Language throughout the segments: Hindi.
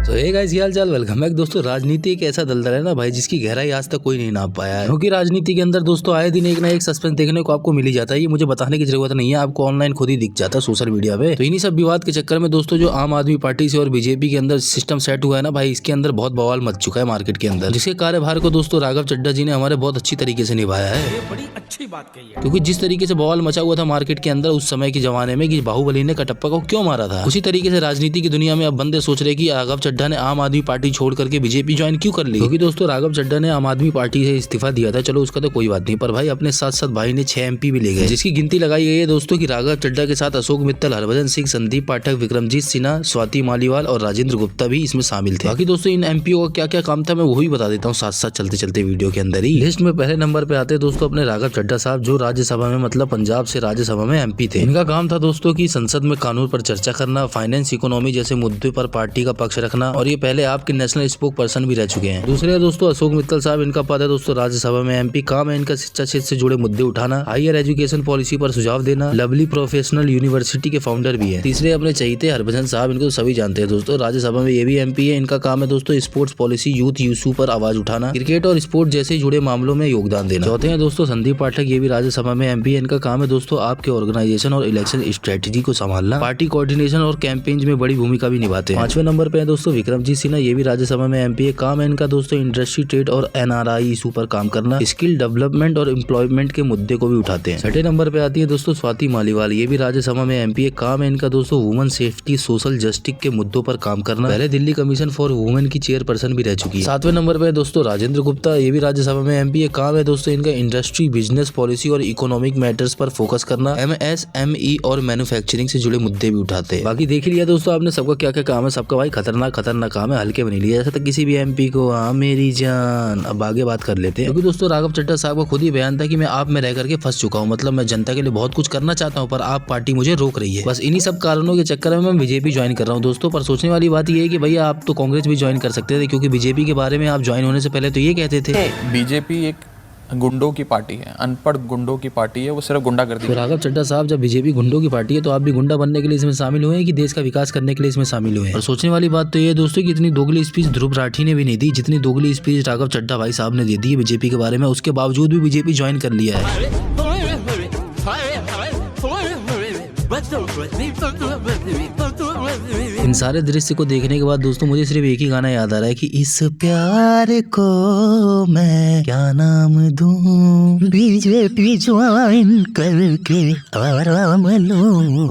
तो हे गाइस, क्या हाल चाल, वेलकम बैक दोस्तों। राजनीति एक ऐसा दलदल है ना भाई, जिसकी गहराई आज तक कोई नहीं नाप पाया है। क्योंकि राजनीति के अंदर दोस्तों आए दिन एक ना एक सस्पेंस देखने को आपको मिल ही जाता है। ये मुझे बताने की जरूरत नहीं है, आपको ऑनलाइन खुद ही दिख जाता है सोशल मीडिया पे। तो इन्हीं सब विवाद के चक्कर में दोस्तों जो आम आदमी पार्टी से और बीजेपी के अंदर सिस्टम सेट हुआ है ना भाई, इसके अंदर बहुत बवाल मच चुका है मार्केट के अंदर, जिसके कार्यभार को दोस्तों राघव चड्ढा जी ने हमारे बहुत अच्छी तरीके से निभाया है। ये बड़ी अच्छी बात कही है। क्योंकि जिस तरीके से बवाल मचा हुआ था मार्केट के अंदर उस समय के जमाने में कि बाहुबली ने कटप्पा को क्यों मारा था, उसी तरीके से राजनीति की दुनिया में अब बंदे सोच रहे कि राघव चड्ढा ने आम आदमी पार्टी छोड़ करके बीजेपी ज्वाइन क्यों कर ली। क्योंकि दोस्तों राघव चड्ढा ने आम आदमी पार्टी से इस्तीफा दिया था, चलो उसका तो कोई बात नहीं, पर भाई अपने साथ साथ भाई ने 6 MP भी ले गए, जिसकी गिनती लगाई गई है दोस्तों कि राघव चड्ढा के साथ अशोक मित्तल, हरभजन सिंह, संदीप पाठक, विक्रमजीत सिन्हा, स्वाति मालीवाल और राजेंद्र गुप्ता भी इसमें शामिल थे। बाकी दोस्तों इन MPO का क्या क्या काम था मैं वो भी बता देता हूँ साथ साथ चलते चलते वीडियो के अंदर ही। लिस्ट में पहले नंबर पे आते दोस्तों अपने राघव चड्ढा साहब, जो राज्यसभा में मतलब पंजाब से राज्यसभा में MP थे। इनका काम था दोस्तों की संसद में कानून पर चर्चा करना, फाइनेंस, इकोनॉमी जैसे मुद्दे पर पार्टी का पक्ष रखना, और ये पहले आपके नेशनल स्पोक पर्सन भी रह चुके हैं। दूसरे दोस्तों अशोक मित्तल साहब, इनका पद है दोस्तों राज्यसभा में MP। काम है इनका शिक्षा क्षेत्र से जुड़े मुद्दे उठाना, हायर एजुकेशन पॉलिसी पर सुझाव देना, लवली प्रोफेशनल यूनिवर्सिटी के फाउंडर भी है। तीसरे अपने चहीते हरभजन साहब, इनको तो सभी जानते हैं दोस्तों, राज्यसभा में ये भी MP है। इनका काम है दोस्तों स्पोर्ट्स पॉलिसी, यूथ इशू पर आवाज उठाना, क्रिकेट और स्पोर्ट जैसे जुड़े मामलों में योगदान देना। चौथे हैं दोस्तों संदीप पाठक, ये भी राज्यसभा में MP है। इनका काम है दोस्तों आपके ऑर्गेनाइजेशन और इलेक्शन स्ट्रेटेजी को संभालना, पार्टी कोऑर्डिनेशन और कैंपेन्स में बड़ी भूमिका भी निभाते हैं। 5वें नंबर पे है दोस्तों विक्रमजीत सिन्हा, ये भी राज्यसभा में MP है। काम है इनका दोस्तों इंडस्ट्री, ट्रेड और NRI इशू पर काम करना, स्किल डेवलपमेंट और एम्प्लॉयमेंट के मुद्दे को भी उठाते हैं। 6ठे नंबर पे आती है दोस्तों स्वाति मालीवाल, ये भी राज्यसभा में MP है। काम है इनका दोस्तों वुमेन सेफ्टी, सोशल जस्टिस के मुद्दों पर काम करना, पहले दिल्ली कमीशन फॉर वुमेन की चेयरपर्सन भी रह चुकी है। 7वें नंबर पे दोस्तों राजेंद्र गुप्ता, ये भी राज्यसभा में MP है। काम है दोस्तों इनका इंडस्ट्री, बिजनेस पॉलिसी और इकोनॉमिक मैटर्स पर फोकस करना, MSME और मैन्युफैक्चरिंग से जुड़े मुद्दे भी उठाते हैं। बाकी देख लिया दोस्तों आपने सबका क्या क्या काम है, सबका भाई खतरनाक खतरनाक काम है, हल्के में नहीं लिया जाता किसी भी MP को। हाँ मेरी जान, अब आगे बात कर लेते हैं। क्योंकि दोस्तों राघव चड्ढा साहब का खुद ही बयान था कि मैं आप में रह करके फंस चुका हूँ, मतलब मैं जनता के लिए बहुत कुछ करना चाहता हूँ पर आप पार्टी मुझे रोक रही है। बस इन्हीं सब कारणों के चक्कर में मैं बीजेपी ज्वाइन कर रहा हूँ दोस्तों। पर सोचने वाली बात ये है कि भैया आप तो कांग्रेस भी ज्वाइन कर सकते थे, क्योंकि बीजेपी के बारे में आप ज्वाइन होने से पहले तो ये कहते थे बीजेपी एक गुंडों की पार्टी है, अनपढ़ गुंडों की पार्टी है, वो सिर्फ गुंडा करती है। तो राघव चड्ढा साहब जब बीजेपी गुंडों की पार्टी है तो आप भी गुंडा बनने के लिए इसमें शामिल हुए हैं कि देश का विकास करने के लिए इसमें शामिल हुए हैं। और सोचने वाली बात तो ये दोस्तों कि इतनी दोगली स्पीच ध्रुव राठी ने भी नहीं दी जितनी दोगली स्पीच राघव चड्ढा भाई साहब ने दे दी है बीजेपी के बारे में। उसके बावजूद भी बीजेपी ज्वाइन कर लिया है। इन सारे दृश्य को देखने के बाद दोस्तों मुझे सिर्फ एक ही गाना याद आ रहा है कि इस प्यार को मैं क्या नाम दूं, बीजेपी ज्वाइन करके आराम लूं।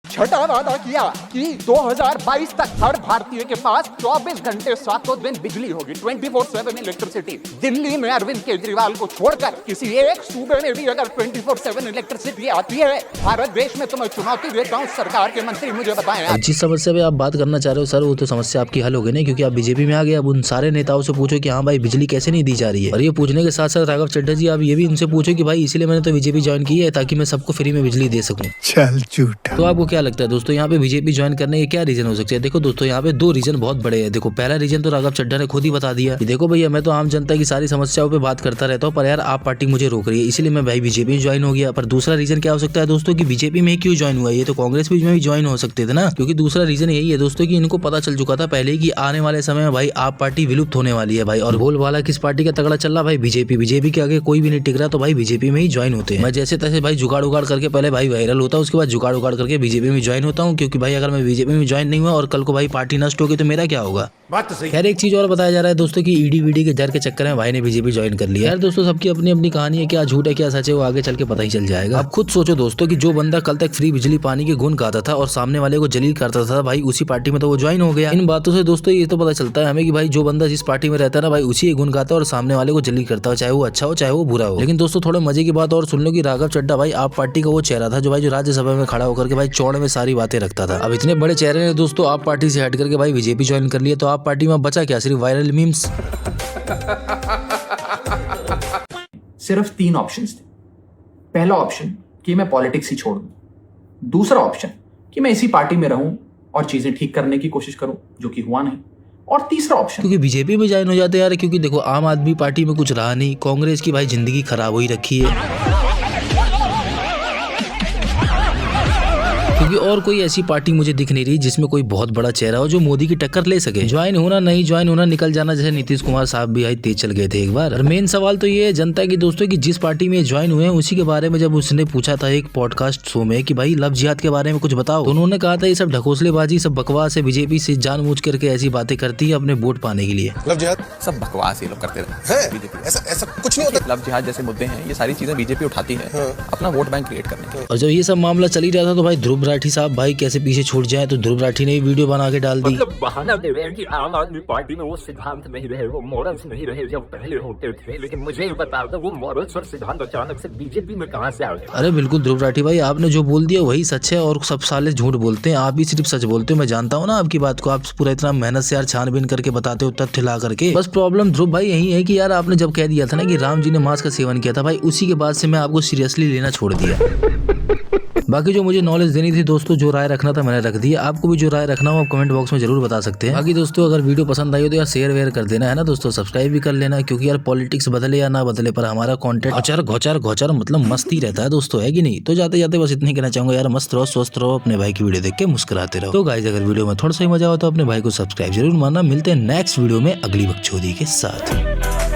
छठा वादा किया कि 2022 तक हर भारतीय के पास 24 घंटे 7 दिन बिजली होगी, 24/7 इलेक्ट्रिसिटी। दिल्ली में अरविंद केजरीवाल को छोड़कर किसी एक सूबे में भी अगर 24/7 इलेक्ट्रिसिटी आती है, भारत देश में तो मैं चुनौती देता हूँ सरकार के मंत्री मुझे बताएं। जिस समस्या पे आप बात करना चाह रहे हो सर, वो तो समस्या आपकी हल हो गई नहीं, क्योंकि आप बीजेपी में आ गए। अब उन सारे नेताओं से पूछो कि हाँ भाई बिजली कैसे नहीं दी जा रही है, और ये पूछने के साथ साथ राघव चड्ढा जी आप ये भी उनसे पूछो कि भाई इसीलिए मैंने तो बीजेपी ज्वाइन की है ताकि मैं सबको फ्री में बिजली दे सकूं। चल झूठा। तो आपको क्या लगता है दोस्तों यहाँ पे बीजेपी ज्वाइन करने के क्या रीजन हो सकते हैं? देखो दोस्तों यहाँ पे 2 रीजन बहुत बड़े हैं। देखो पहला रीजन तो राघव चड्ढा ने खुद ही बता दिया कि देखो भैया मैं तो आम जनता की सारी समस्याओं पे बात करता रहता हूँ, पर यार आप पार्टी मुझे रोक रही है, इसलिए मैं भाई बीजेपी में ज्वाइन हो गया। पर दूसरा रीजन क्या हो सकता है दोस्तों कि बीजेपी में क्यों ज्वाइन हुआ, ये तो कांग्रेस में भी ज्वाइन हो सकते थे ना। क्योंकि दूसरा रीजन यही है दोस्तों कि इनको पता चल चुका था पहले कि आने वाले समय में भाई आप पार्टी विलुप्त होने वाली है भाई, और बोलबाला किस पार्टी का तगड़ा चल रहा भाई बीजेपी। बीजेपी के आगे कोई भी नहीं टिक रहा, तो भाई बीजेपी में ही ज्वाइन होते हैं। मैं जैसे तैसे भाई जुगाड़ उगाड़ करके पहले भाई वायरल होता हूँ, उसके बाद जुगाड़ उगाड़ करके बीजेपी में ज्वाइन होता हूँ। क्योंकि भाई अगर मैं बीजेपी में ज्वाइन नहीं हुआ और कल को भाई पार्टी नष्ट होगी तो मेरा क्या होगा। बात तो सही। खैर एक चीज और बताया जा रहा है दोस्तों कि ईडी वीडी के डर के चक्कर में भाई ने बीजेपी ज्वाइन कर लिया। यार दोस्तों सबकी अपनी अपनी कहानी है, क्या झूठ है क्या सच है वो आगे चल के पता ही चल जाएगा। आप खुद सोचो दोस्तों कि जो बंदा कल तक फ्री बिजली पानी के गुण गाता था और सामने वाले को जलील करता था भाई, उसी पार्टी में तो वो ज्वाइन हो गया। इन बातों से दोस्तों ये तो पता चलता है हमें कि भाई जो बंदा जिस पार्टी में रहता है ना भाई उसी गुण गाता है और सामने वाले को जलील करता है, चाहे वो अच्छा हो चाहे वो बुरा हो। लेकिन दोस्तों थोड़ा मजे की बात और सुन लो कि राघव चड्ढा भाई आप पार्टी का वो चेहरा था जो भाई जो राज्यसभा में खड़ा होकर के भाई चौड़ में सारी बातें रखता था। अब इतने बड़े चेहरे ने दोस्तों आप पार्टी से हट करके भाई बीजेपी ज्वाइन कर लिया, तो आप पार्टी में बचा क्या, सिर्फ वायरल मीम्स। सिर्फ 3 ऑप्शंस थे। पहला ऑप्शन कि मैं पॉलिटिक्स ही छोड़ दूं, दूसरा ऑप्शन कि मैं इसी पार्टी में रहूं और चीजें ठीक करने की कोशिश करूं, जो कि हुआ नहीं, और तीसरा ऑप्शन क्योंकि बीजेपी में ज्वाइन हो जाते यार। क्योंकि देखो आम आदमी पार्टी में कुछ रहा नहीं, कांग्रेस की भाई जिंदगी खराब हो ही रखी है। क्योंकि और कोई ऐसी पार्टी मुझे दिख नहीं रही जिसमें कोई बहुत बड़ा चेहरा हो जो मोदी की टक्कर ले सके। ज्वाइन होना नहीं ज्वाइन होना निकल जाना, जैसे नीतीश कुमार साहब भी तेज चल गए थे एक बार। और मेन सवाल तो ये है जनता की दोस्तों की जिस पार्टी में ज्वाइन हुए हैं उसी के बारे में जब उसने पूछा था एक पॉडकास्ट शो में कि भाई लव जिहाद के बारे में कुछ बताओ, तो उन्होंने कहा था ये सब ढकोसलेबाजी, सब बकवास है, बीजेपी से जानबूझ करके ऐसी बातें करती है अपने वोट पाने के लिए। लव जिहाद सब बकवास ये लोग करते रहते है, हैं बीजेपी। ऐसा कुछ नहीं होता। लव जिहाद जैसे मुद्दे हैं, ये सारी चीजें बीजेपी उठाती है अपना वोट बैंक क्रिएट करने के लिए। और जब ये सब मामला चल ही रहा था तो भाई ध्रुव राठी साहब भाई कैसे पीछे छूट जाए, तो ध्रुव राठी ने भी वीडियो बना के डाल दी। मतलब बहाना दे रहे हैं कि आम आदमी पार्टी में वो सिद्धांत नहीं रहे, वो मॉरल्स नहीं रहे जो पहले होते थे। लेकिन मुझे बता दो वो मॉरल्स और सिद्धांत अचानक से बीजेपी में कहां से आ गए? अरे बिल्कुल ध्रुव राठी भाई, आपने जो बोल दिया वही सच है और सब साले झूठ बोलते हैं, आप ही सिर्फ सच बोलते हो। मैं जानता हूँ ना आपकी बात को, आप पूरा इतना मेहनत से यार छानबीन करके बताते हो, तथ्य ला करके। बस प्रॉब्लम ध्रुव भाई यही है कि यार आपने जब कह दिया था ना कि राम जी ने मांस का सेवन किया था भाई, उसी के बाद से मैं आपको सीरियसली लेना छोड़ दिया। बाकी जो मुझे नॉलेज देनी थी दोस्तों, जो राय रखना था मैंने रख दिया। आपको भी जो राय रखना हो आप कमेंट बॉक्स में जरूर बता सकते हैं। बाकी दोस्तों अगर वीडियो पसंद आई हो तो यार शेयर वेयर कर देना है ना दोस्तों, सब्सक्राइब भी कर लेना, क्योंकि यार पॉलिटिक्स बदले या ना बदले पर हमारा कंटेंट घोचार मतलब मस्ती रहता है दोस्तों, है कि नहीं। तो जाते जाते बस इतनी कहना चाहूंगा यार, मस्त रहो स्वस्थ रहो, अपने भाई की वीडियो देख के मुस्कुराते रहो। तो गाइस अगर वीडियो में थोड़ा सा ही मजा हो तो अपने भाई को सब्सक्राइब जरूर मानना। मिलते हैं नेक्स्ट वीडियो में अगली बकचोदी के साथ।